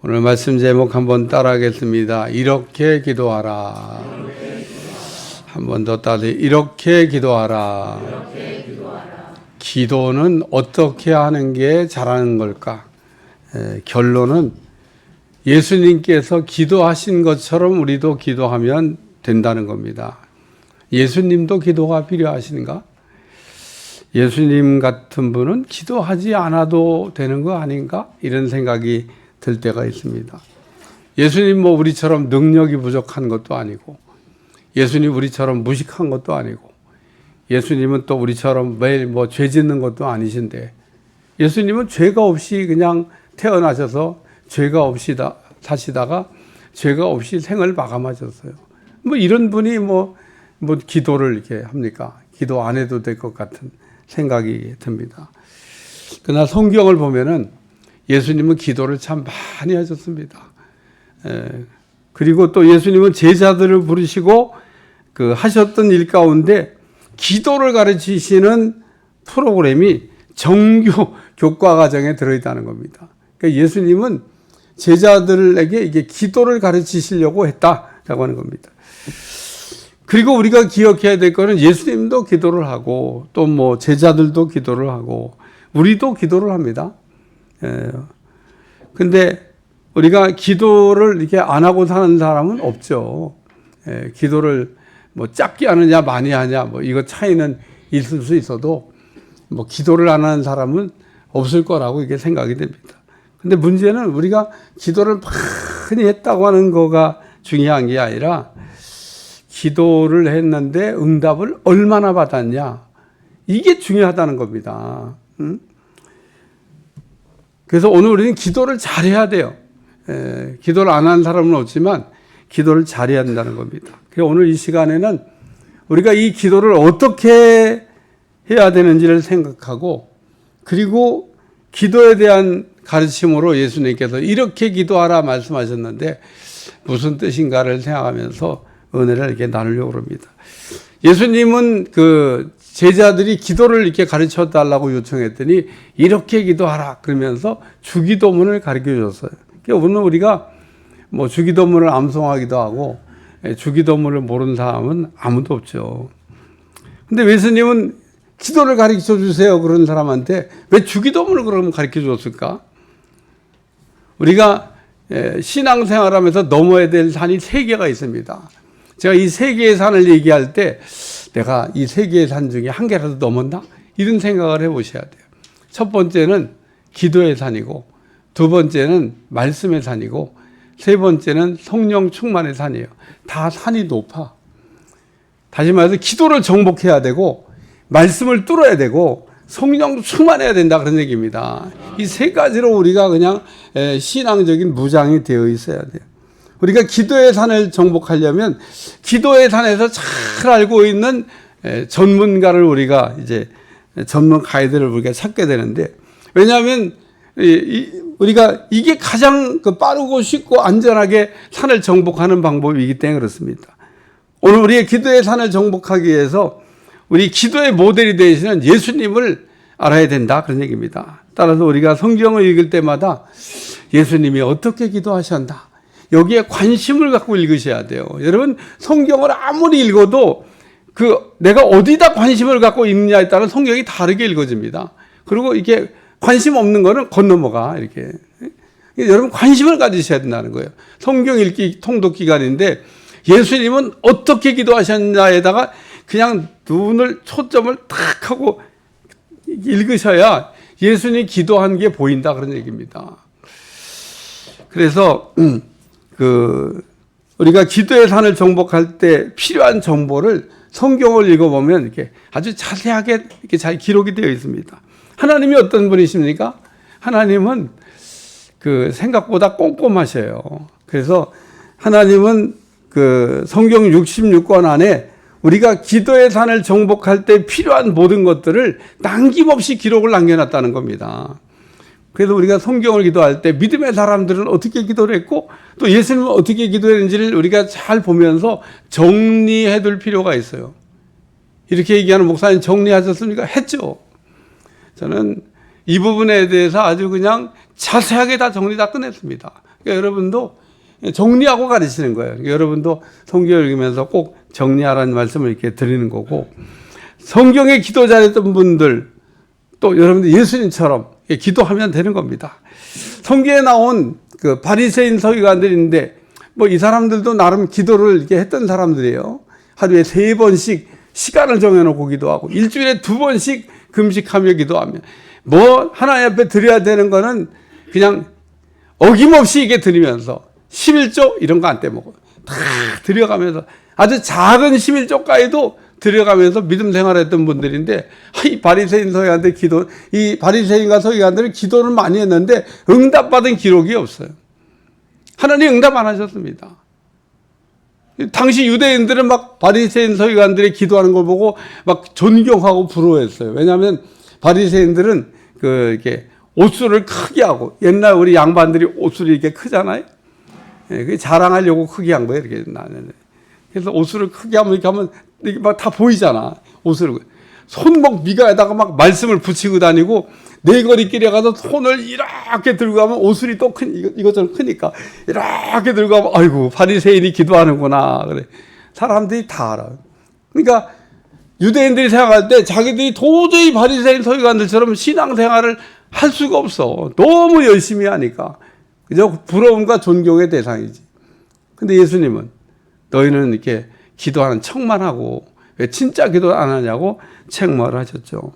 오늘 말씀 제목 한번 따라하겠습니다. 이렇게 기도하라. 한 번 더 따라 이렇게 기도하라. 기도는 어떻게 하는 게 잘하는 걸까? 결론은 예수님께서 기도하신 것처럼 우리도 기도하면 된다는 겁니다. 예수님도 기도가 필요하신가? 예수님 같은 분은 기도하지 않아도 되는 거 아닌가? 이런 생각이 들 때가 있습니다. 예수님 뭐 우리처럼 능력이 부족한 것도 아니고, 예수님 우리처럼 무식한 것도 아니고, 예수님은 또 우리처럼 매일 뭐 죄 짓는 것도 아니신데, 예수님은 죄가 없이 그냥 태어나셔서 죄가 없이 사시다가 죄가 없이 생을 마감하셨어요. 뭐 이런 분이 뭐 기도를 이렇게 합니까? 기도 안 해도 될 것 같은 생각이 듭니다. 그러나 성경을 보면은 예수님은 기도를 참 많이 하셨습니다. 그리고 또 예수님은 제자들을 부르시고 그 하셨던 일 가운데 기도를 가르치시는 프로그램이 정규 교과 과정에 들어있다는 겁니다. 그러니까 예수님은 제자들에게 이게 기도를 가르치시려고 했다라고 하는 겁니다. 그리고 우리가 기억해야 될 거는 예수님도 기도를 하고 또 뭐 제자들도 기도를 하고 우리도 기도를 합니다. 근데 우리가 기도를 이렇게 안 하고 사는 사람은 없죠. 기도를 뭐 짧게 하느냐 많이 하냐 뭐 이거 차이는 있을 수 있어도 뭐 기도를 안 하는 사람은 없을 거라고 이게 생각이 됩니다. 근데 문제는 우리가 기도를 많이 했다고 하는 거가 중요한 게 아니라 기도를 했는데 응답을 얼마나 받았냐 이게 중요하다는 겁니다. 그래서 오늘 우리는 기도를 잘해야 돼요. 기도를 안 하는 사람은 없지만 기도를 잘해야 한다는 겁니다. 그래서 오늘 이 시간에는 우리가 이 기도를 어떻게 해야 되는지를 생각하고 그리고 기도에 대한 가르침으로 예수님께서 이렇게 기도하라 말씀하셨는데 무슨 뜻인가를 생각하면서 은혜를 이렇게 나누려고 합니다. 예수님은 그 제자들이 기도를 이렇게 가르쳐 달라고 요청했더니 이렇게 기도하라 그러면서 주기도문을 가르쳐 줬어요. 그러니까 오늘 우리가 뭐 주기도문을 암송하기도 하고 주기도문을 모르는 사람은 아무도 없죠. 근데 예수님은 기도를 가르쳐 주세요 그런 사람한테 왜 주기도문을 그러면 가르쳐 줬을까? 우리가 신앙생활하면서 넘어야 될 산이 3개가 있습니다. 제가 이 3개의 산을 얘기할 때 내가 이 3개의 산 중에 한 개라도 넘었나? 이런 생각을 해보셔야 돼요. 첫 번째는 기도의 산이고 두 번째는 말씀의 산이고 세 번째는 성령 충만의 산이에요. 다 산이 높아. 다시 말해서 기도를 정복해야 되고 말씀을 뚫어야 되고 성령 충만해야 된다 그런 얘기입니다. 이 3가지로 우리가 그냥 신앙적인 무장이 되어 있어야 돼요. 우리가 기도의 산을 정복하려면 기도의 산에서 잘 알고 있는 전문가를 우리가 이제 전문 가이드를 우리가 찾게 되는데 왜냐하면 우리가 이게 가장 빠르고 쉽고 안전하게 산을 정복하는 방법이기 때문에 그렇습니다. 오늘 우리의 기도의 산을 정복하기 위해서 우리 기도의 모델이 되시는 예수님을 알아야 된다 그런 얘기입니다. 따라서 우리가 성경을 읽을 때마다 예수님이 어떻게 기도하셨나 여기에 관심을 갖고 읽으셔야 돼요. 여러분 성경을 아무리 읽어도 내가 어디다 관심을 갖고 읽느냐에 따라 성경이 다르게 읽어집니다. 그리고 이게 관심 없는 거는 건너먹어 이렇게. 여러분 관심을 가지셔야 된다는 거예요. 성경 읽기 통독 기간인데 예수님은 어떻게 기도하셨냐에다가 그냥 눈을 초점을 탁 하고 읽으셔야 예수님이 기도한 게 보인다 그런 얘기입니다. 그래서 우리가 기도의 산을 정복할 때 필요한 정보를 성경을 읽어보면 이렇게 아주 자세하게 이렇게 잘 기록이 되어 있습니다. 하나님이 어떤 분이십니까? 하나님은 생각보다 꼼꼼하셔요. 그래서 하나님은 성경 66권 안에 우리가 기도의 산을 정복할 때 필요한 모든 것들을 남김없이 기록을 남겨놨다는 겁니다. 그래서 우리가 성경을 기도할 때 믿음의 사람들은 어떻게 기도를 했고 또 예수님은 어떻게 기도했는지를 우리가 잘 보면서 정리해 둘 필요가 있어요. 이렇게 얘기하는 목사님 정리하셨습니까? 했죠. 저는 이 부분에 대해서 아주 그냥 자세하게 다 정리 다 끝냈습니다. 그러니까 여러분도 정리하고 가르치는 거예요. 그러니까 여러분도 성경 읽으면서 꼭 정리하라는 말씀을 이렇게 드리는 거고, 성경에 기도 잘했던 분들, 또 여러분들 예수님처럼 기도하면 되는 겁니다. 성경에 나온 그 바리새인 서기관들인데, 뭐 이 사람들도 나름 기도를 이렇게 했던 사람들이에요. 하루에 3번씩 시간을 정해놓고 기도하고, 일주일에 2번씩 금식하며 기도하며, 뭐 하나님 앞에 드려야 되는 거는 그냥 어김없이 이게 드리면서 11조 이런 거 안 떼먹어요. 다 드려가면서 아주 작은 11조까지도 들여가면서 믿음 생활했던 분들인데, 이 바리새인 서기관들 기도, 이 바리새인과 서기관들은 기도를 많이 했는데 응답받은 기록이 없어요. 하나님 응답 안 하셨습니다. 당시 유대인들은 막 바리새인 서기관들이 기도하는 걸 보고 막 존경하고 부러워했어요. 왜냐하면 바리새인들은 이렇게 옷술을 크게 하고, 옛날 우리 양반들이 옷술이 이렇게 크잖아요. 그 자랑하려고 크게 한 거예요. 이렇게 나는. 그래서 옷술을 크게 하면 이렇게 하면 이게 막 다 보이잖아. 옷을 손목 미가에다가 막 말씀을 붙이고 다니고, 네거리길에 가서 손을 이렇게 들고 가면 옷술이 또 이것처럼 크니까 이렇게 들고 가면 아이고 바리새인이 기도하는구나. 그래. 사람들이 다 알아요. 그러니까 유대인들이 생각할 때 자기들이 도저히 바리새인 서기관들처럼 신앙생활을 할 수가 없어. 너무 열심히 하니까. 그저 부러움과 존경의 대상이지. 근데 예수님은 너희는 이렇게 기도하는 척만 하고 왜 진짜 기도 안 하냐고 책망을 하셨죠.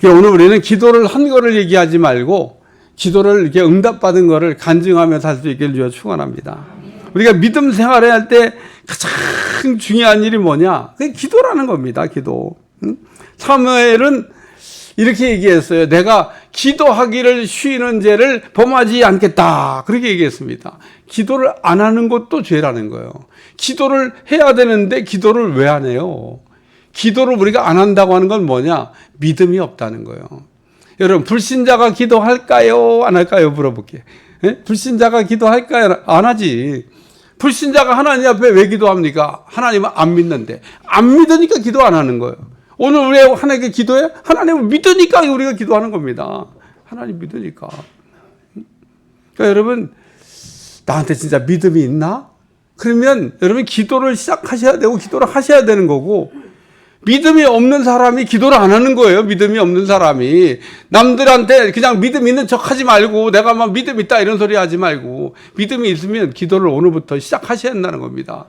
오늘 우리는 기도를 한 거를 얘기하지 말고 기도를 이렇게 응답받은 거를 간증하며 살 수 있기를 주여 축원합니다. 우리가 믿음 생활을 할 때 가장 중요한 일이 뭐냐? 그게 기도라는 겁니다. 기도. 사무엘은 이렇게 얘기했어요. 내가 기도하기를 쉬는 죄를 범하지 않겠다. 그렇게 얘기했습니다. 기도를 안 하는 것도 죄라는 거예요. 기도를 해야 되는데 기도를 왜 안 해요? 기도를 우리가 안 한다고 하는 건 뭐냐? 믿음이 없다는 거예요. 여러분, 불신자가 기도할까요? 안 할까요? 물어볼게요. 불신자가 기도할까요? 안 하지. 불신자가 하나님 앞에 왜 기도합니까? 하나님은 안 믿는데. 안 믿으니까 기도 안 하는 거예요. 오늘 우리 하나님께 기도해? 하나님을 믿으니까 우리가 기도하는 겁니다. 하나님 믿으니까. 그러니까 여러분, 나한테 진짜 믿음이 있나? 그러면 여러분 기도를 시작하셔야 되고 기도를 하셔야 되는 거고, 믿음이 없는 사람이 기도를 안 하는 거예요. 믿음이 없는 사람이. 남들한테 그냥 믿음 있는 척 하지 말고, 내가 막 믿음 있다 이런 소리 하지 말고, 믿음이 있으면 기도를 오늘부터 시작하셔야 한다는 겁니다.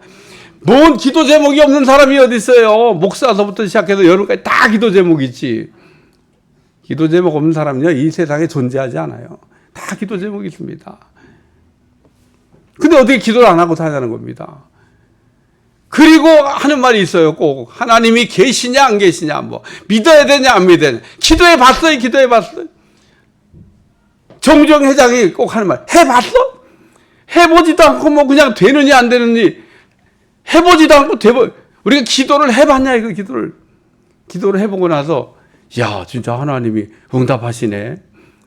뭔 기도 제목이 없는 사람이 어디 있어요? 목사서부터 시작해서 여러분까지 다 기도 제목이 있지. 기도 제목 없는 사람은요, 이 세상에 존재하지 않아요. 다 기도 제목이 있습니다. 근데 어떻게 기도를 안 하고 사냐는 겁니다. 그리고 하는 말이 있어요. 꼭 하나님이 계시냐 안 계시냐, 뭐 믿어야 되냐 안 믿어야 되냐. 기도해 봤어요? 기도해 봤어요? 정주영 회장이 꼭 하는 말, 해봤어? 해보지도 않고 뭐 그냥 되느냐 안 되느니, 해보지도 않고 우리가 기도를 해봤냐, 이거 기도를 해보고 나서, 야, 진짜 하나님이 응답하시네.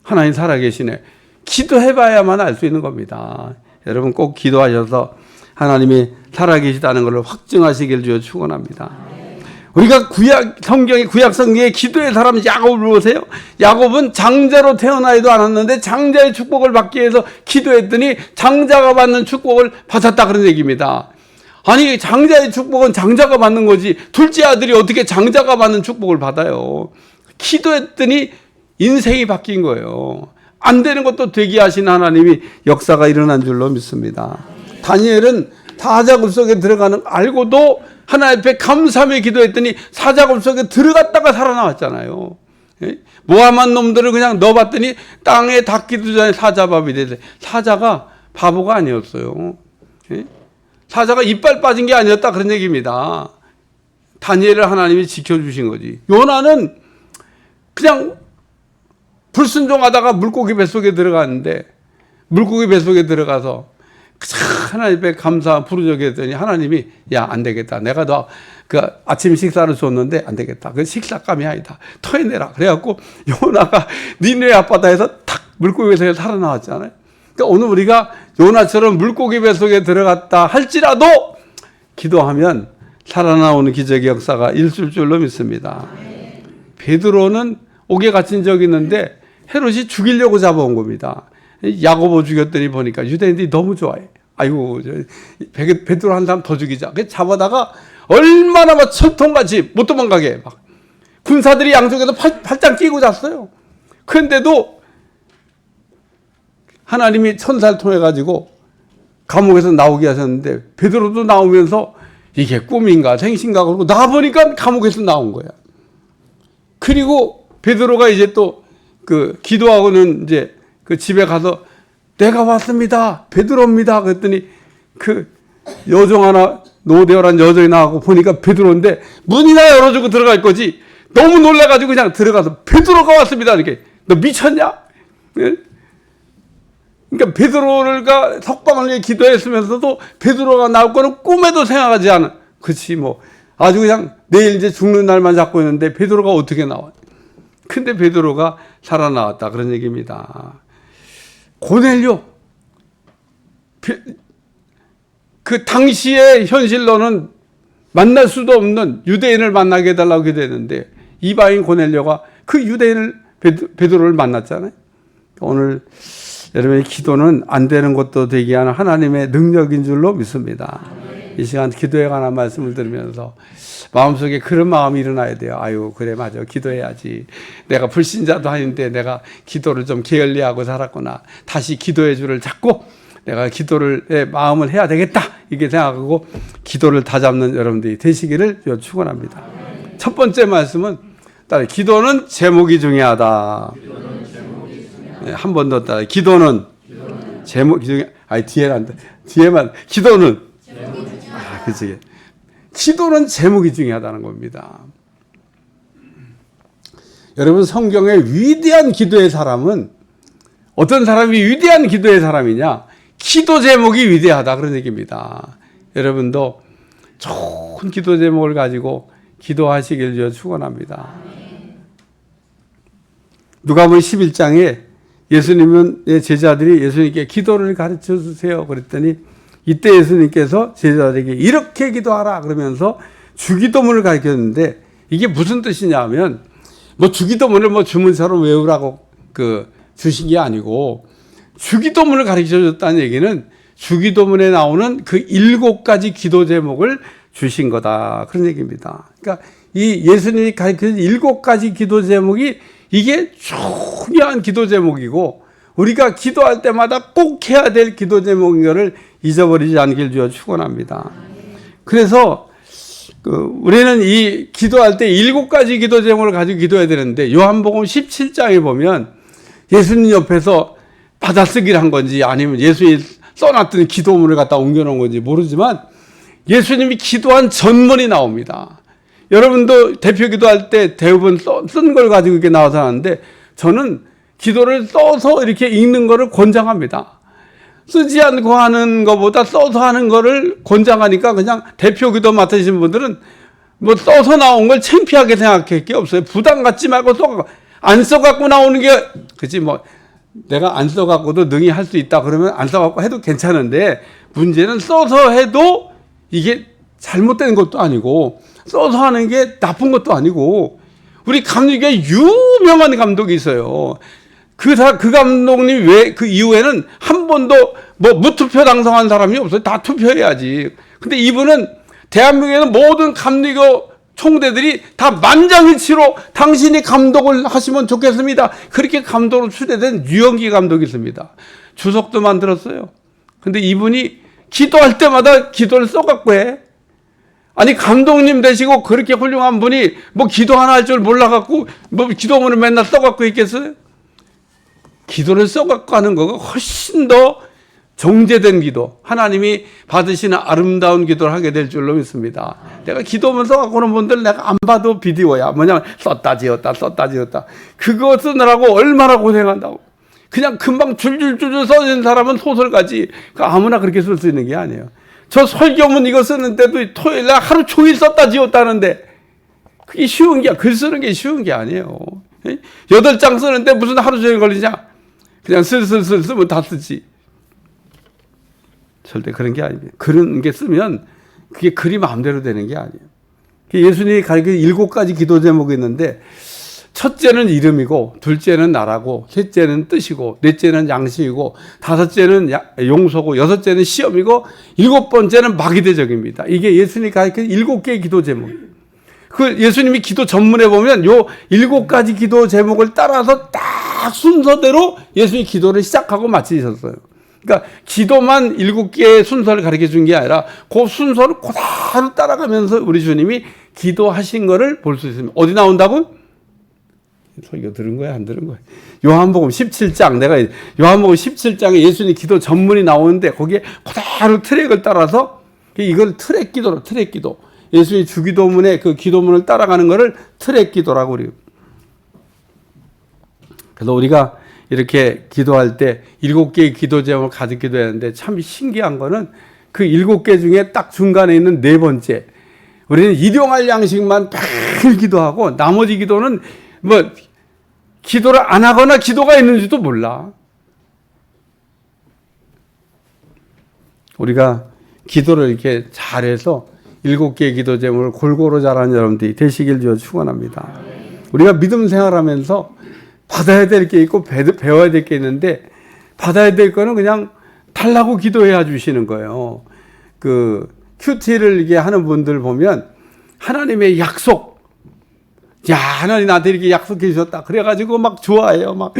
하나님 살아계시네. 기도해봐야만 알 수 있는 겁니다. 여러분 꼭 기도하셔서 하나님이 살아계시다는 것을 확증하시길 주여 축원합니다. 우리가 성경의 구약 성경에 기도의 사람 야곱을 보세요. 야곱은 장자로 태어나지도 않았는데 장자의 축복을 받기 위해서 기도했더니 장자가 받는 축복을 받았다, 그런 얘기입니다. 아니, 장자의 축복은 장자가 받는 거지 둘째 아들이 어떻게 장자가 받는 축복을 받아요? 기도했더니 인생이 바뀐 거예요. 안 되는 것도 되게 하신 하나님이 역사가 일어난 줄로 믿습니다. 다니엘은 사자굴 속에 들어가는 알고도 하나님 앞에 감사하며 기도했더니 사자굴 속에 들어갔다가 살아나왔잖아요. 모함한 놈들을 그냥 넣어봤더니 땅에 닿기도 전에 사자밥이 되대. 사자가 바보가 아니었어요. 사자가 이빨 빠진 게 아니었다, 그런 얘기입니다. 다니엘을 하나님이 지켜주신 거지. 요나는 그냥 불순종하다가 물고기 뱃속에 들어갔는데, 물고기 뱃속에 들어가서 하나님 앞에 감사 부르짖게 했더니 하나님이, 야, 안 되겠다. 내가 너 아침 식사를 줬는데 안 되겠다. 그 식사감이 아니다. 토해내라. 그래갖고 요나가 니네 앞바다에서 탁 물고기 뱃속에 살아나왔잖아요. 그러니까 오늘 우리가 요나처럼 물고기 뱃속에 들어갔다 할지라도 기도하면 살아나오는 기적의 역사가 있을 줄로 믿습니다. 베드로는 옥에 갇힌 적이 있는데 헤롯이 죽이려고 잡아온 겁니다. 야고보 죽였더니 보니까 유대인들이 너무 좋아해. 아이고, 베드로 한 사람 더 죽이자. 그 잡아다가 얼마나 막 철통같이 못 도망가게 막 군사들이 양쪽에서 팔짱 끼고 잤어요. 그런데도 하나님이 천사를 통해 가지고 감옥에서 나오게 하셨는데 베드로도 나오면서 이게 꿈인가 생신가 그러고 나와보니까 감옥에서 나온 거야. 그리고 베드로가 이제 또 그 기도하고는 이제 그 집에 가서 내가 왔습니다. 베드로입니다. 그랬더니 그 여종 하나 노대어란 여종이 나오고 보니까 베드로인데 문이나 열어주고 들어갈 거지. 너무 놀라가지고 그냥 들어가서 베드로가 왔습니다. 이렇게 너 미쳤냐? 예? 그러니까 베드로가 석방을 위해 기도했으면서도 베드로가 나올 거는 꿈에도 생각하지 않은. 그렇지 뭐 아주 그냥 내일 이제 죽는 날만 잡고 있는데 베드로가 어떻게 나와? 근데 베드로가 살아나왔다 그런 얘기입니다. 고넬료 그 당시의 현실로는 만날 수도 없는 유대인을 만나게 해달라고 기도했는데 이방인 고넬료가 그 유대인을 베드로를 만났잖아요. 오늘 여러분의 기도는 안 되는 것도 되게 하는 하나님의 능력인 줄로 믿습니다. 이 시간 기도에 관한 말씀을 들으면서 마음속에 그런 마음이 일어나야 돼요. 아유 그래 맞아 기도해야지. 내가 불신자도 아닌데 내가 기도를 좀 게을리하고 살았구나. 다시 기도의 줄을 잡고 내가 기도를 마음을 해야 되겠다. 이렇게 생각하고 기도를 다잡는 여러분들이 되시기를 축원합니다. 첫 번째 말씀은 기도는 제목이 중요하다. 한 번 더 따라 기도는 제목이 중요. 아니 뒤에만 기도는 그치. 기도는 제목이 중요하다는 겁니다. 여러분 성경의 위대한 기도의 사람은 어떤 사람이 위대한 기도의 사람이냐? 기도 제목이 위대하다 그런 얘기입니다. 여러분도 좋은 기도 제목을 가지고 기도하시길 축원합니다. 누가복음 11장에 예수님의 제자들이 예수님께 기도를 가르쳐 주세요 그랬더니 이때 예수님께서 제자들에게 이렇게 기도하라 그러면서 주기도문을 가르쳤는데 이게 무슨 뜻이냐 하면 뭐 주기도문을 뭐 주문처럼 외우라고 주신 게 아니고 주기도문을 가르쳐 줬다는 얘기는 주기도문에 나오는 그 7가지 기도 제목을 주신 거다 그런 얘기입니다. 그러니까 이 예수님이 가르쳐준 7가지 기도 제목이 이게 중요한 기도 제목이고 우리가 기도할 때마다 꼭 해야 될 기도 제목인 것을 잊어버리지 않길 주여 축원합니다. 그래서 우리는 이 기도할 때 7가지 기도 제목을 가지고 기도해야 되는데 요한복음 17장에 보면 예수님 옆에서 받아쓰기를 한 건지 아니면 예수님이 써놨던 기도문을 갖다 옮겨놓은 건지 모르지만 예수님이 기도한 전문이 나옵니다. 여러분도 대표 기도할 때 대부분 쓴 걸 가지고 이렇게 나와서 하는데 저는 기도를 써서 이렇게 읽는 거를 권장합니다. 쓰지 않고 하는 것보다 써서 하는 거를 권장하니까 그냥 대표 기도 맡으신 분들은 뭐 써서 나온 걸 창피하게 생각할 게 없어요. 부담 갖지 말고 안 써갖고 나오는 게 그치 뭐 내가 안 써갖고도 능히 할 수 있다 그러면 안 써갖고 해도 괜찮은데 문제는 써서 해도 이게 잘못된 것도 아니고 써서 하는 게 나쁜 것도 아니고 우리 감독에 유명한 감독이 있어요. 그 감독님 외 그 이후에는 한 번도 뭐 무투표 당선한 사람이 없어요. 다 투표해야지. 근데 이분은 대한민국에는 모든 감리교 총대들이 다 만장일치로 당신이 감독을 하시면 좋겠습니다. 그렇게 감독으로 추대된 유영기 감독이 있습니다. 주석도 만들었어요. 근데 이분이 기도할 때마다 기도를 써갖고 해. 아니 감독님 되시고 그렇게 훌륭한 분이 뭐 기도 하나 할 줄 몰라갖고 뭐 기도문을 맨날 써갖고 있겠어요? 기도를 써갖고 하는 거가 훨씬 더 정제된 기도, 하나님이 받으시는 아름다운 기도를 하게 될 줄로 믿습니다. 내가 기도문 써갖고 오는 분들 내가 안 봐도 비디오야. 뭐냐면 썼다 지었다 그거 쓰느라고 얼마나 고생한다고. 그냥 금방 줄줄줄줄 써진 사람은 소설가지 아무나 그렇게 쓸 수 있는 게 아니에요. 저 설교문 이거 쓰는데도 토요일날 하루 종일 썼다 지웠다는데 그게 쉬운 게 글 쓰는 게 쉬운 게 아니에요. 8장 쓰는데 무슨 하루 종일 걸리냐? 그냥 슬슬 쓰면 다 쓰지. 절대 그런 게 아닙니다. 그런 게 쓰면 그게 글이 마음대로 되는 게 아니에요. 예수님이 가르친 7가지 기도 제목이 있는데 첫째는 이름이고, 둘째는 나라고, 셋째는 뜻이고, 넷째는 양식이고, 다섯째는 용서고, 여섯째는 시험이고, 일곱 번째는 마귀대적입니다. 이게 예수님이 가르친 7개의 기도 제목. 그 예수님이 기도 전문에 보면 요 7가지 기도 제목을 따라서 딱 순서대로 예수님이 기도를 시작하고 마치셨어요. 그러니까 기도만 7개의 순서를 가르쳐 준 게 아니라 그 순서를 그대로 따라가면서 우리 주님이 기도하신 거를 볼 수 있습니다. 어디 나온다고? 이거 들은 거야, 안 들은 거야? 요한복음 17장, 내가 요한복음 17장에 예수님 기도 전문이 나오는데 거기에 그대로 트랙을 따라서 이걸 트랙 기도로, 트랙 기도. 예수님 주기도문의 그 기도문을 따라가는 거를 트랙 기도라고 그래요. 그래서 우리가 이렇게 기도할 때 7개의 기도 제목을 가득 기도했는데 참 신기한 거는 그 7개 중에 딱 중간에 있는 네 번째. 우리는 일용할 양식만 매일 기도하고 나머지 기도는 뭐 기도를 안 하거나 기도가 있는지도 몰라. 우리가 기도를 이렇게 잘해서 7개의 기도 제목을 골고루 잘하는 여러분들이 되시길 주어 축원합니다. 우리가 믿음 생활하면서 받아야 될 게 있고 배워야 될 게 있는데 받아야 될 거는 그냥 달라고 기도해 주시는 거예요. 그 큐티를 이게 하는 분들 보면 하나님의 약속, 야, 하나님 나한테 이렇게 약속해 주셨다. 그래가지고 막 좋아해요. 막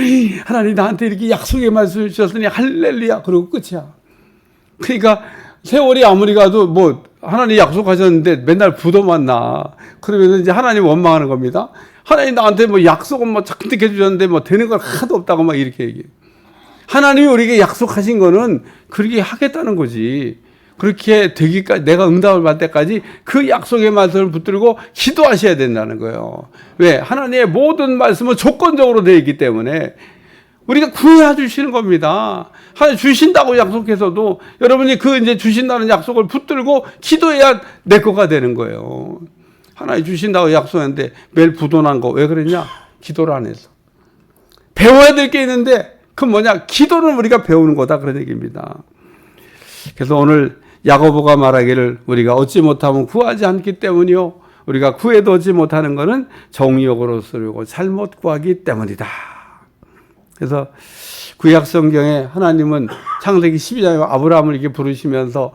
하나님 나한테 이렇게 약속의 말씀을 주셨으니 할렐루야. 그러고 끝이야. 그러니까 세월이 아무리 가도 뭐 하나님 약속하셨는데 맨날 부도만 나. 그러면 이제 하나님 원망하는 겁니다. 하나님 나한테 뭐 약속은 뭐 잔뜩 해주셨는데 뭐 되는 건 하나도 없다고 막 이렇게 얘기해. 하나님이 우리에게 약속하신 거는 그렇게 하겠다는 거지. 그렇게 되기까지, 내가 응답을 받을 때까지 그 약속의 말씀을 붙들고 기도하셔야 된다는 거예요. 왜? 하나님의 모든 말씀은 조건적으로 되어 있기 때문에 우리가 구해 주시는 겁니다. 하나님 주신다고 약속해서도 여러분이 그 이제 주신다는 약속을 붙들고 기도해야 내 거가 되는 거예요. 하나님 주신다고 약속했는데 매일 부도난 거 왜 그랬냐? 기도를 안 해서. 배워야 될 게 있는데 그 뭐냐? 기도는 우리가 배우는 거다 그런 얘기입니다. 그래서 오늘 야고보가 말하기를 우리가 얻지 못하면 구하지 않기 때문이요. 우리가 구해도 얻지 못하는 것은 정욕으로 쓰려고 잘못 구하기 때문이다. 그래서 구약 성경에 하나님은 창세기 12장에 아브라함을 이렇게 부르시면서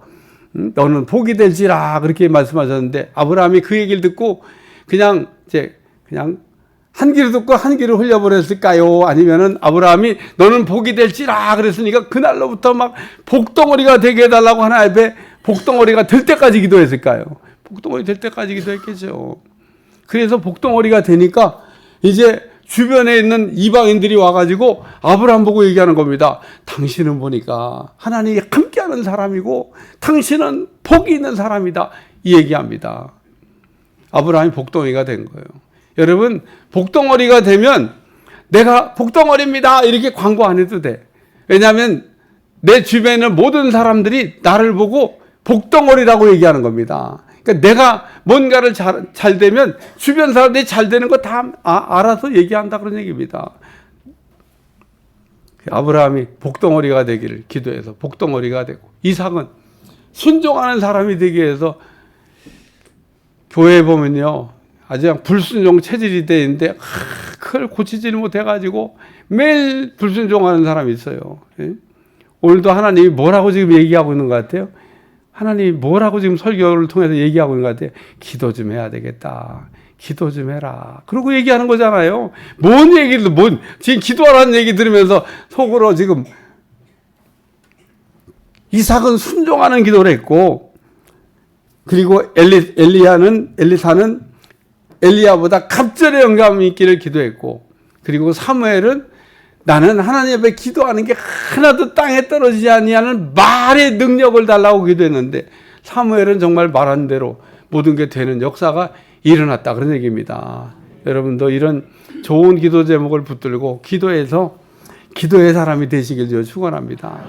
너는 복이 될지라 그렇게 말씀하셨는데 아브라함이 그 얘기를 듣고 그냥 한 귀를 듣고 한 귀를 흘려버렸을까요? 아니면은 아브라함이 너는 복이 될지라 그랬으니까 그날로부터 막 복덩어리가 되게 해달라고 하나님 앞에 복덩어리가 될 때까지 기도했을까요? 복덩어리 될 때까지 기도했겠죠. 그래서 복덩어리가 되니까 이제 주변에 있는 이방인들이 와가지고 아브라함 보고 얘기하는 겁니다. 당신은 보니까 하나님이 함께하는 사람이고 당신은 복이 있는 사람이다. 이 얘기합니다. 아브라함이 복덩어리가 된 거예요. 여러분, 복덩어리가 되면 내가 복덩어리입니다. 이렇게 광고 안 해도 돼. 왜냐하면 내 주변에 있는 모든 사람들이 나를 보고 복덩어리라고 얘기하는 겁니다. 그러니까 내가 뭔가를 잘 되면 주변 사람들이 잘 되는 거 다 알아서 얘기한다 그런 얘기입니다. 아브라함이 복덩어리가 되기를 기도해서 복덩어리가 되고 이삭은 순종하는 사람이 되기 위해서 교회에 보면요. 아주 그냥 불순종 체질이 돼 있는데 그걸 고치지 못해가지고 매일 불순종하는 사람이 있어요. 예? 오늘도 하나님이 뭐라고 지금 얘기하고 있는 것 같아요? 하나님이 뭐라고 지금 설교를 통해서 얘기하고 있는 것 같아요? 기도 좀 해야 되겠다. 기도 좀 해라. 그러고 얘기하는 거잖아요. 뭔 얘기를, 지금 기도하라는 얘기 들으면서 속으로 지금 이삭은 순종하는 기도를 했고, 그리고 엘리사는 엘리야보다 갑절의 영감이 있기를 기도했고, 그리고 사무엘은 나는 하나님 앞에 기도하는 게 하나도 땅에 떨어지지 아니하는 말의 능력을 달라고 기도했는데 사무엘은 정말 말한 대로 모든 게 되는 역사가 일어났다 그런 얘기입니다. 여러분도 이런 좋은 기도 제목을 붙들고 기도해서 기도의 사람이 되시길 축원합니다.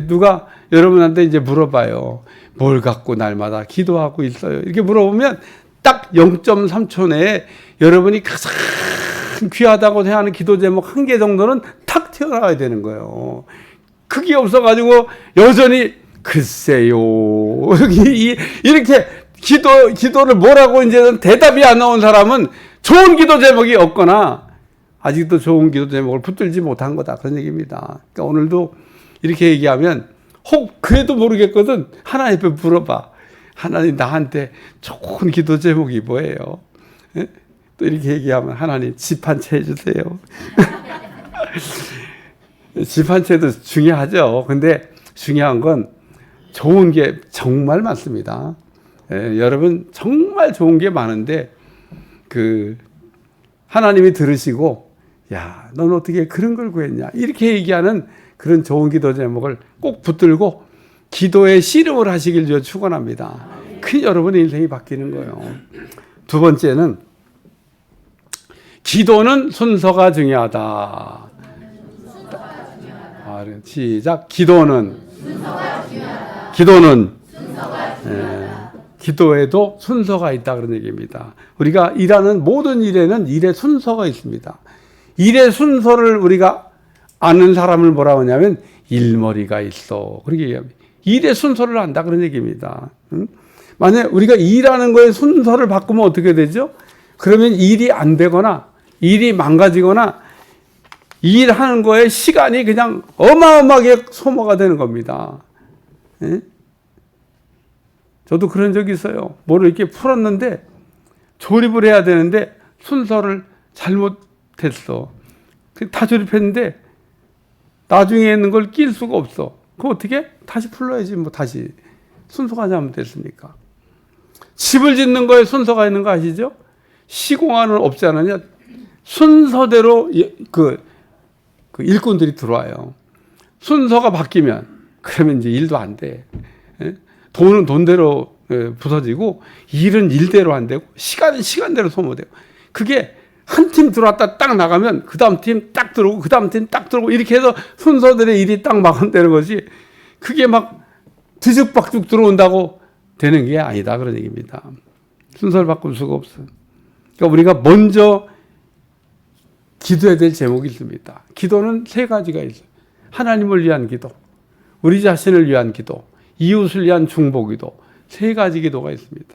누가 여러분한테 이제 물어봐요. 뭘 갖고 날마다 기도하고 있어요? 이렇게 물어보면 딱 0.3초 내에 여러분이 가장 귀하다고 생각하는 기도 제목 1개 정도는 탁 튀어나와야 되는 거예요. 그게 없어가지고 여전히 글쎄요. 이렇게 기도를 뭐라고 이제는 대답이 안 나온 사람은 좋은 기도 제목이 없거나 아직도 좋은 기도 제목을 붙들지 못한 거다, 그런 얘기입니다. 그러니까 오늘도 이렇게 얘기하면 혹 그래도 모르겠거든 하나님 앞에 물어봐. 하나님, 나한테 좋은 기도 제목이 뭐예요? 예? 또 이렇게 얘기하면 하나님 집 한 채 해주세요. 집 한 채도 중요하죠. 근데 중요한 건 좋은 게 정말 많습니다. 예, 여러분 정말 좋은 게 많은데 하나님이 들으시고 야, 넌 어떻게 그런 걸 구했냐 이렇게 얘기하는 그런 좋은 기도 제목을 꼭 붙들고 기도의 씨름을 하시길 저 축원합니다. 큰 여러분의 인생이 바뀌는 거예요. 두 번째는 기도는 순서가 중요하다. 시작. 기도는 기도에도 순서가 있다, 그런 얘기입니다. 우리가 일하는 모든 일에는 일의 순서가 있습니다. 일의 순서를 우리가 아는 사람을 뭐라고 하냐면 일머리가 있어, 그렇게 얘기합니다. 일의 순서를 안다, 그런 얘기입니다. 만약 우리가 일하는 거에 순서를 바꾸면 어떻게 되죠? 그러면 일이 안 되거나 일이 망가지거나 일하는 거에 시간이 그냥 어마어마하게 소모가 되는 겁니다. 예? 저도 그런 적이 있어요. 뭐를 이렇게 풀었는데 조립을 해야 되는데 순서를 잘못했어. 다 조립했는데 나중에 있는 걸 낄 수가 없어. 그럼 어떻게? 다시 풀러야지, 뭐 다시. 순서가 잘못됐으니까. 집을 짓는 거에 순서가 있는 거 아시죠? 시공안은 없지 않느냐? 순서대로 그 일꾼들이 들어와요. 순서가 바뀌면 그러면 이제 일도 안 돼. 돈은 돈대로 부서지고 일은 일대로 안 되고 시간은 시간대로 소모되고, 그게 한 팀 들어왔다 딱 나가면 그 다음 팀 딱 들어오고 그 다음 팀 딱 들어오고 이렇게 해서 순서들의 일이 딱 마감되는 거지, 그게 막 뒤죽박죽 들어온다고 되는 게 아니다, 그런 얘기입니다. 순서를 바꿀 수가 없어요. 그러니까 우리가 먼저 기도해야 될 제목이 있습니다. 기도는 세 가지가 있어요. 하나님을 위한 기도, 우리 자신을 위한 기도, 이웃을 위한 중보기도, 세 가지 기도가 있습니다.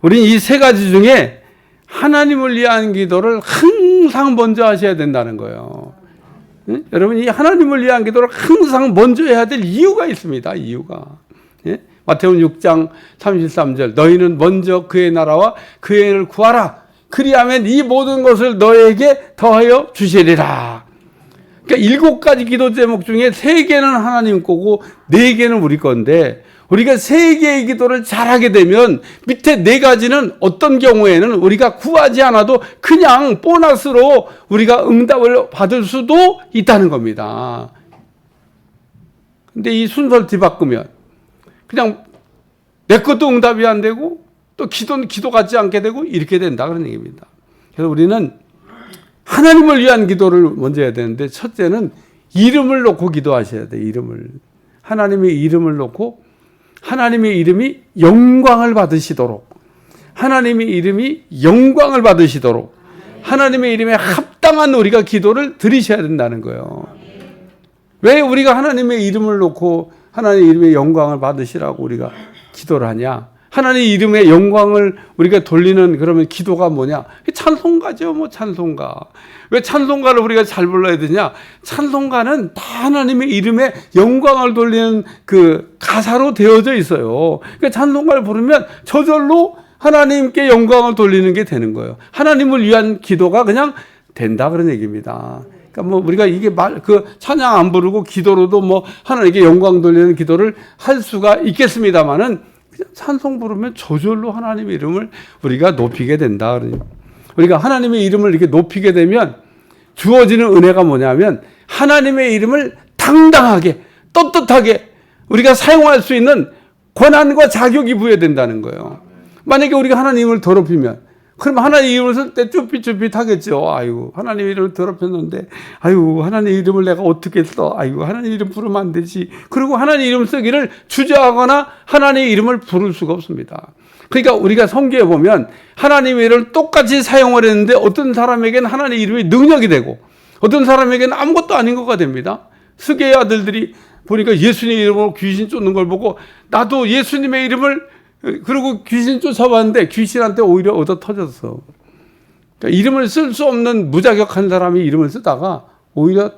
우리는 이 세 가지 중에 하나님을 위한 기도를 항상 먼저 하셔야 된다는 거예요. 예? 여러분, 이 하나님을 위한 기도를 항상 먼저 해야 될 이유가 있습니다. 이유가. 예? 마태복음 6장 33절, 너희는 먼저 그의 나라와 그의 의를 구하라. 그리하면 이 모든 것을 너에게 더하여 주시리라. 그러니까 7가지 기도 제목 중에 3개는 하나님 거고 4개는 우리 건데, 우리가 3개의 기도를 잘하게 되면 밑에 4가지는 어떤 경우에는 우리가 구하지 않아도 그냥 보너스로 우리가 응답을 받을 수도 있다는 겁니다. 근데 이 순서를 뒤바꾸면 그냥 내 것도 응답이 안 되고 또 기도는 기도 같지 않게 되고 이렇게 된다, 그런 얘기입니다. 그래서 우리는 하나님을 위한 기도를 먼저 해야 되는데, 첫째는 이름을 놓고 기도하셔야 돼요. 하나님의 이름을 놓고 하나님의 이름이 영광을 받으시도록, 하나님의 이름이 영광을 받으시도록 하나님의 이름에 합당한 우리가 기도를 드리셔야 된다는 거예요. 왜 우리가 하나님의 이름을 놓고 하나님의 이름의 영광을 받으시라고 우리가 기도를 하냐? 하나님 이름의 영광을 우리가 돌리는 그러면 기도가 뭐냐? 찬송가죠, 뭐 찬송가. 왜 찬송가를 우리가 잘 불러야 되냐? 찬송가는 다 하나님의 이름의 영광을 돌리는 그 가사로 되어져 있어요. 그러니까 찬송가를 부르면 저절로 하나님께 영광을 돌리는 게 되는 거예요. 하나님을 위한 기도가 그냥 된다, 그런 얘기입니다. 그러니까 뭐 우리가 이게 찬양 안 부르고 기도로도 뭐 하나님께 영광 돌리는 기도를 할 수가 있겠습니다만은, 찬송 부르면 저절로 하나님의 이름을 우리가 높이게 된다. 우리가 하나님의 이름을 이렇게 높이게 되면 주어지는 은혜가 뭐냐면 하나님의 이름을 당당하게 떳떳하게 우리가 사용할 수 있는 권한과 자격이 부여된다는 거예요. 만약에 우리가 하나님을 더럽히면, 그럼 하나님 이름을 쓸 때 쭈삣쭈삣 하겠죠. 아이고, 하나님 이름을 더럽혔는데, 아이고, 하나님 이름을 내가 어떻게 써? 아이고, 하나님 이름 부르면 안 되지. 그리고 하나님 이름 쓰기를 주저하거나 하나님 이름을 부를 수가 없습니다. 그러니까 우리가 성경에 보면 하나님의 이름을 똑같이 사용을 했는데 어떤 사람에게는 하나님 이름이 능력이 되고 어떤 사람에게는 아무것도 아닌 것가 됩니다. 스게의 아들들이 보니까 예수님 이름으로 귀신 쫓는 걸 보고 나도 예수님의 이름을, 그리고 귀신 쫓아봤는데 귀신한테 오히려 얻어 터졌어. 그러니까 이름을 쓸 수 없는 무자격한 사람이 이름을 쓰다가 오히려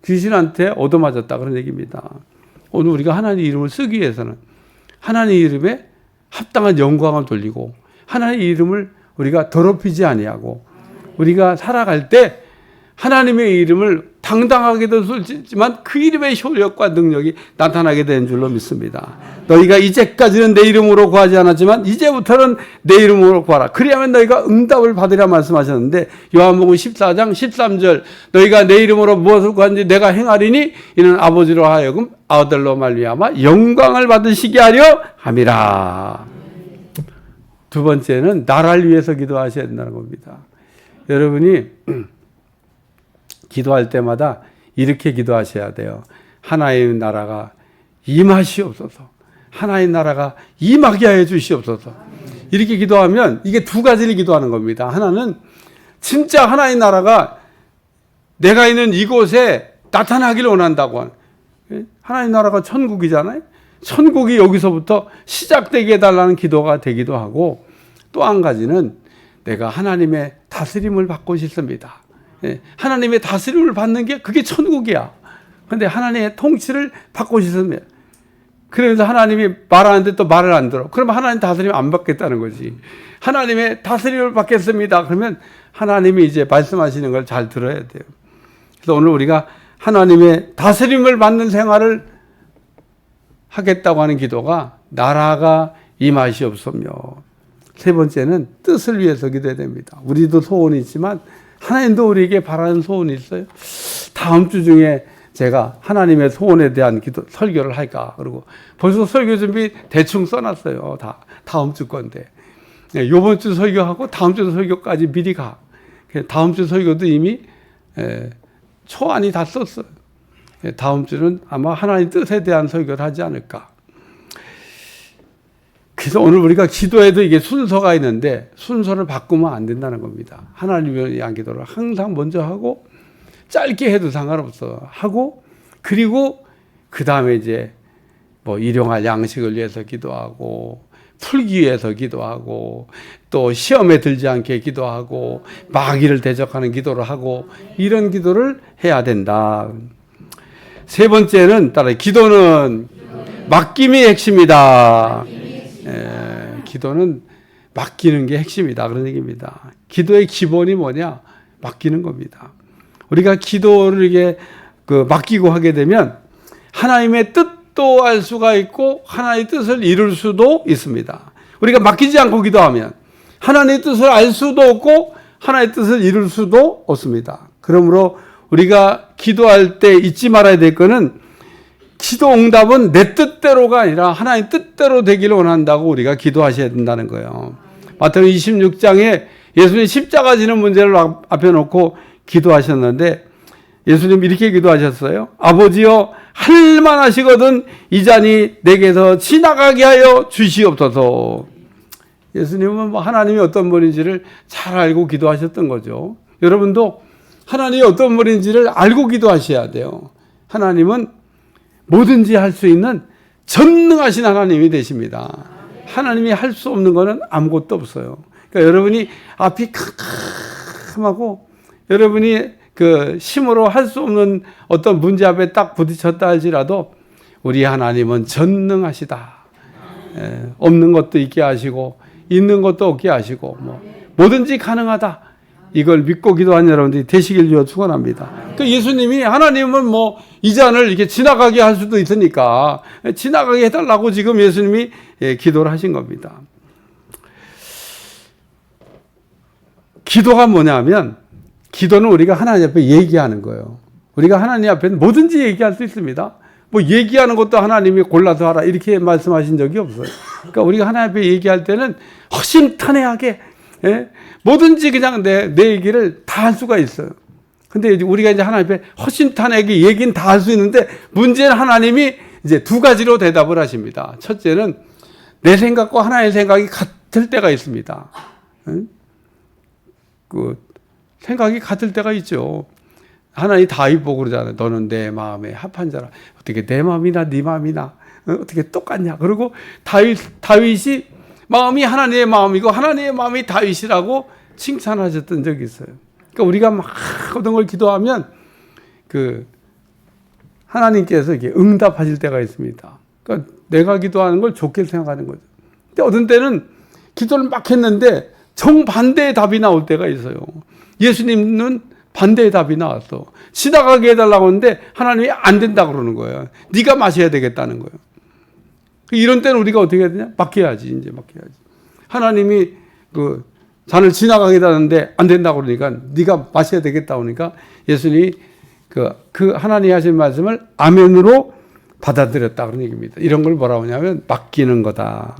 귀신한테 얻어맞았다 그런 얘기입니다. 오늘 우리가 하나님 이름을 쓰기 위해서는 하나님 이름에 합당한 영광을 돌리고 하나님 이름을 우리가 더럽히지 아니하고 우리가 살아갈 때 하나님의 이름을 당당하게도 쓸지만 그 이름의 효력과 능력이 나타나게 되는 줄로 믿습니다. 너희가 이제까지는 내 이름으로 구하지 않았지만 이제부터는 내 이름으로 구하라. 그리하면 너희가 응답을 받으리라 말씀하셨는데 요한복음 14장 13절 너희가 내 이름으로 무엇을 구하는지 내가 행하리니 이는 아버지로 하여금 아들로 말미암아 영광을 받으시게 하려 함이라. 두 번째는 나라를 위해서 기도하셔야 된다는 겁니다. 여러분이 기도할 때마다 이렇게 기도하셔야 돼요. 하나님 나라가 임하시옵소서. 하나님 나라가 임하게 하여 주시옵소서. 이렇게 기도하면 이게 두 가지를 기도하는 겁니다. 하나는 진짜 하나님 나라가 내가 있는 이곳에 나타나기를 원한다고 하는, 하나님 나라가 천국이잖아요. 천국이 여기서부터 시작되게 해달라는 기도가 되기도 하고, 또 한 가지는 내가 하나님의 다스림을 받고 싶습니다. 하나님의 다스림을 받는 게 그게 천국이야. 그런데 하나님의 통치를 받고 싶습니다. 그래서 하나님이 말하는데 또 말을 안 들어. 그러면 하나님 다스림 안 받겠다는 거지. 하나님의 다스림을 받겠습니다. 그러면 하나님이 이제 말씀하시는 걸 잘 들어야 돼요. 그래서 오늘 우리가 하나님의 다스림을 받는 생활을 하겠다고 하는 기도가 나라가 임하시옵소며, 세 번째는 뜻을 위해서 기도해야 됩니다. 우리도 소원이 있지만 하나님도 우리에게 바라는 소원이 있어요. 다음 주 중에 제가 하나님의 소원에 대한 설교를 할까 그러고 벌써 설교 준비 대충 써놨어요. 다음 주 건데 이번 주 설교하고 다음 주 설교까지 미리 가. 다음 주 설교도 이미 초안이 다 썼어요. 다음 주는 아마 하나님 뜻에 대한 설교를 하지 않을까. 그래서 오늘 우리가 기도에도 이게 순서가 있는데 순서를 바꾸면 안 된다는 겁니다. 하나님을 위한 기도를 항상 먼저 하고, 짧게 해도 상관없어 하고, 그리고 그 다음에 이제 뭐 일용할 양식을 위해서 기도하고, 풀기 위해서 기도하고, 또 시험에 들지 않게 기도하고, 마귀를 대적하는 기도를 하고, 이런 기도를 해야 된다. 세 번째는 따라 기도는 맡김이 핵심이다. 기도는 맡기는 게 핵심이다 그런 얘기입니다. 기도의 기본이 뭐냐? 맡기는 겁니다. 우리가 기도를 이게 맡기고 하게 되면 하나님의 뜻도 알 수가 있고 하나님의 뜻을 이룰 수도 있습니다. 우리가 맡기지 않고 기도하면 하나님의 뜻을 알 수도 없고 하나님의 뜻을 이룰 수도 없습니다. 그러므로 우리가 기도할 때 잊지 말아야 될 것은 기도 응답은 내 뜻대로가 아니라 하나님 뜻대로 되기를 원한다고 우리가 기도하셔야 된다는 거예요. 마태복음 26장에 예수님 십자가 지는 문제를 앞에 놓고 기도하셨는데 예수님 이렇게 기도하셨어요. 아버지여 할 만하시거든 이 잔이 내게서 지나가게 하여 주시옵소서. 예수님은 하나님이 어떤 분인지를 잘 알고 기도하셨던 거죠. 여러분도 하나님이 어떤 분인지를 알고 기도하셔야 돼요. 하나님은 뭐든지 할 수 있는 전능하신 하나님이 되십니다. 하나님이 할 수 없는 것은 아무것도 없어요. 그러니까 여러분이 앞이 캄캄하고 여러분이 힘으로 할 수 없는 어떤 문제 앞에 딱 부딪혔다 할지라도 우리 하나님은 전능하시다. 없는 것도 있게 하시고 있는 것도 없게 하시고 뭐든지 가능하다. 이걸 믿고 기도한 여러분들이 되시길 주어 축원합니다. 그러니까 예수님이 하나님은 이 잔을 이렇게 지나가게 할 수도 있으니까 지나가게 해달라고 지금 예수님이 기도를 하신 겁니다. 기도가 뭐냐면 기도는 우리가 하나님 앞에 얘기하는 거예요. 우리가 하나님 앞에 뭐든지 얘기할 수 있습니다. 얘기하는 것도 하나님이 골라서 하라 이렇게 말씀하신 적이 없어요. 그러니까 우리가 하나님 앞에 얘기할 때는 허심탄회하게 뭐든지 그냥 내 얘기를 다 할 수가 있어요. 근데 우리가 이제 하나님 앞에 허심탄회하게 얘기는 다 할 수 있는데 문제는 하나님이 이제 두 가지로 대답을 하십니다. 첫째는 내 생각과 하나님의 생각이 같을 때가 있습니다. 생각이 같을 때가 있죠. 하나님 다윗 보고 그러잖아요. 너는 내 마음에 합한 자라. 어떻게 내 마음이나 네 마음이나 어떻게 똑같냐. 그리고 다윗이 마음이 하나님의 마음이고 하나님의 마음이 다윗이라고 칭찬하셨던 적이 있어요. 그러니까 우리가 막 어떤 걸 기도하면 하나님께서 이렇게 응답하실 때가 있습니다. 그러니까 내가 기도하는 걸 좋게 생각하는 거죠. 근데 어떤 때는 기도를 막 했는데 정반대의 답이 나올 때가 있어요. 예수님은 반대의 답이 나왔어. 지나가게 해달라고 하는데 하나님이 안 된다고 그러는 거예요. 네가 마셔야 되겠다는 거예요. 이런 때는 우리가 어떻게 해야 되냐? 맡겨야지, 이제 맡겨야지. 하나님이 잔을 지나가게 하는데 안 된다고 그러니까 네가 마셔야 되겠다 그러니까 예수님이 하나님이 하신 말씀을 아멘으로 받아들였다 그런 얘기입니다. 이런 걸 뭐라고 하냐면 맡기는 거다.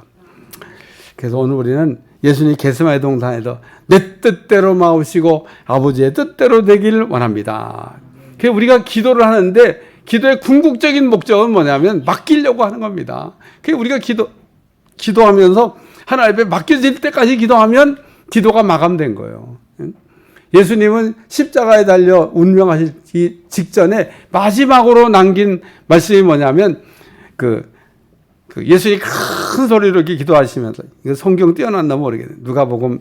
그래서 오늘 우리는 예수님이 겟세마네 동산에서 내 뜻대로 마옵시고 아버지의 뜻대로 되길 원합니다. 그래서 우리가 기도를 하는데 기도의 궁극적인 목적은 뭐냐면 맡기려고 하는 겁니다. 그래서 우리가 기도하면서 하나님 앞에 맡겨질 때까지 기도하면 기도가 마감된 거예요. 예수님은 십자가에 달려 운명하시기 직전에 마지막으로 남긴 말씀이 뭐냐면 예수님이 큰 소리로 이렇게 기도하시면서 성경 띄어놨나 모르겠네요. 누가복음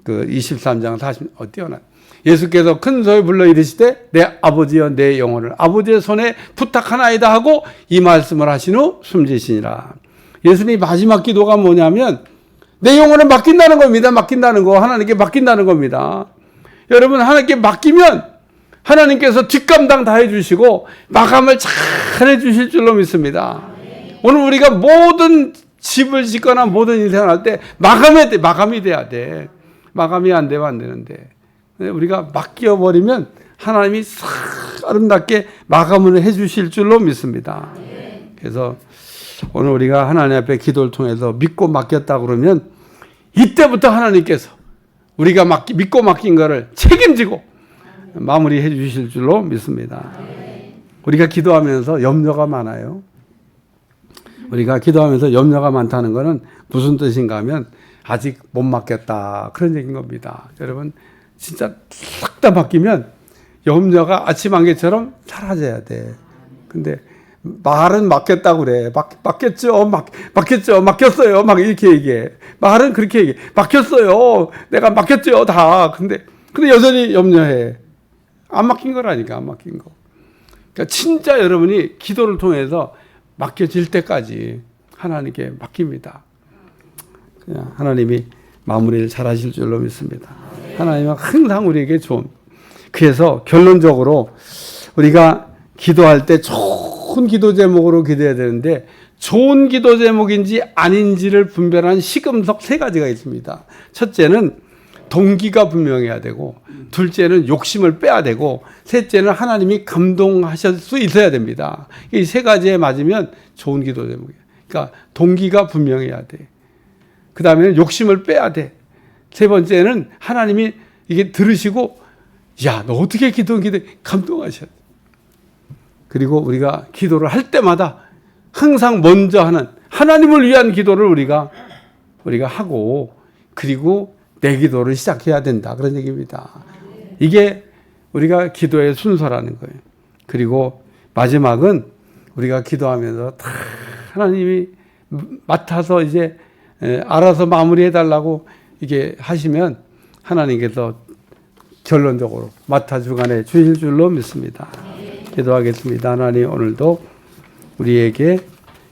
23장 40 띄어놨. 예수께서 큰 소리 불러 이르시되 내 아버지여 내 영혼을 아버지의 손에 부탁하나이다 하고 이 말씀을 하신 후 숨지시니라. 예수님이 마지막 기도가 뭐냐면 내 영혼을 맡긴다는 겁니다. 맡긴다는 거. 하나님께 맡긴다는 겁니다. 여러분 하나님께 맡기면 하나님께서 뒷감당 다 해주시고 마감을 잘 해주실 줄로 믿습니다. 오늘 우리가 모든 집을 짓거나 모든 인생을 할 때 마감이 돼야 돼. 마감이 안 되면 안 되는데 우리가 맡겨버리면 하나님이 싹 아름답게 마감을 해주실 줄로 믿습니다. 그래서 오늘 우리가 하나님 앞에 기도를 통해서 믿고 맡겼다 그러면 이때부터 하나님께서 우리가 믿고 맡긴 거를 책임지고 마무리해 주실 줄로 믿습니다. 우리가 기도하면서 염려가 많아요. 우리가 기도하면서 염려가 많다는 것은 무슨 뜻인가 하면 아직 못 맡겼다 그런 얘기인 겁니다. 여러분 진짜 싹 다 맡기면 염려가 아침 안개처럼 사라져야 돼. 근데 말은 맡겼다고 그래. 맡겼죠. 맡겼어요. 막 이렇게 얘기해. 말은 그렇게 얘기해. 맡겼어요. 내가 맡겼죠. 다. 근데 여전히 염려해. 안 맡긴 거라니까. 안 맡긴 거. 그러니까 진짜 여러분이 기도를 통해서 맡겨질 때까지 하나님께 맡깁니다. 그냥 하나님이 마무리를 잘 하실 줄로 믿습니다. 하나님은 항상 우리에게 좋은. 그래서 결론적으로 우리가 기도할 때 좋은 기도 제목으로 기도해야 되는데 좋은 기도 제목인지 아닌지를 분별하는 시금석 3가지가 있습니다. 첫째는 동기가 분명해야 되고, 둘째는 욕심을 빼야 되고, 셋째는 하나님이 감동하실 수 있어야 됩니다. 이 3가지에 맞으면 좋은 기도 제목이에요. 그러니까 동기가 분명해야 돼. 그 다음에는 욕심을 빼야 돼. 세 번째는 하나님이 이게 들으시고 야, 너 어떻게 기도해? 감동하셔야 돼. 그리고 우리가 기도를 할 때마다 항상 먼저 하는 하나님을 위한 기도를 우리가 하고 그리고 내 기도를 시작해야 된다. 그런 얘기입니다. 이게 우리가 기도의 순서라는 거예요. 그리고 마지막은 우리가 기도하면서 다 하나님이 맡아서 이제 알아서 마무리해달라고 이게 하시면 하나님께서 결론적으로 맡아주간에 주실 줄로 믿습니다. 기도하겠습니다. 하나님 오늘도 우리에게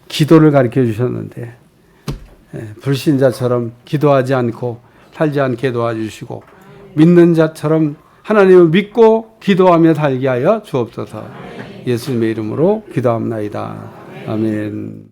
기도를 가르쳐 주셨는데 불신자처럼 기도하지 않고 살지 않게 도와주시고 믿는 자처럼 하나님을 믿고 기도하며 살게 하여 주옵소서. 예수님의 이름으로 기도합나이다. 아멘.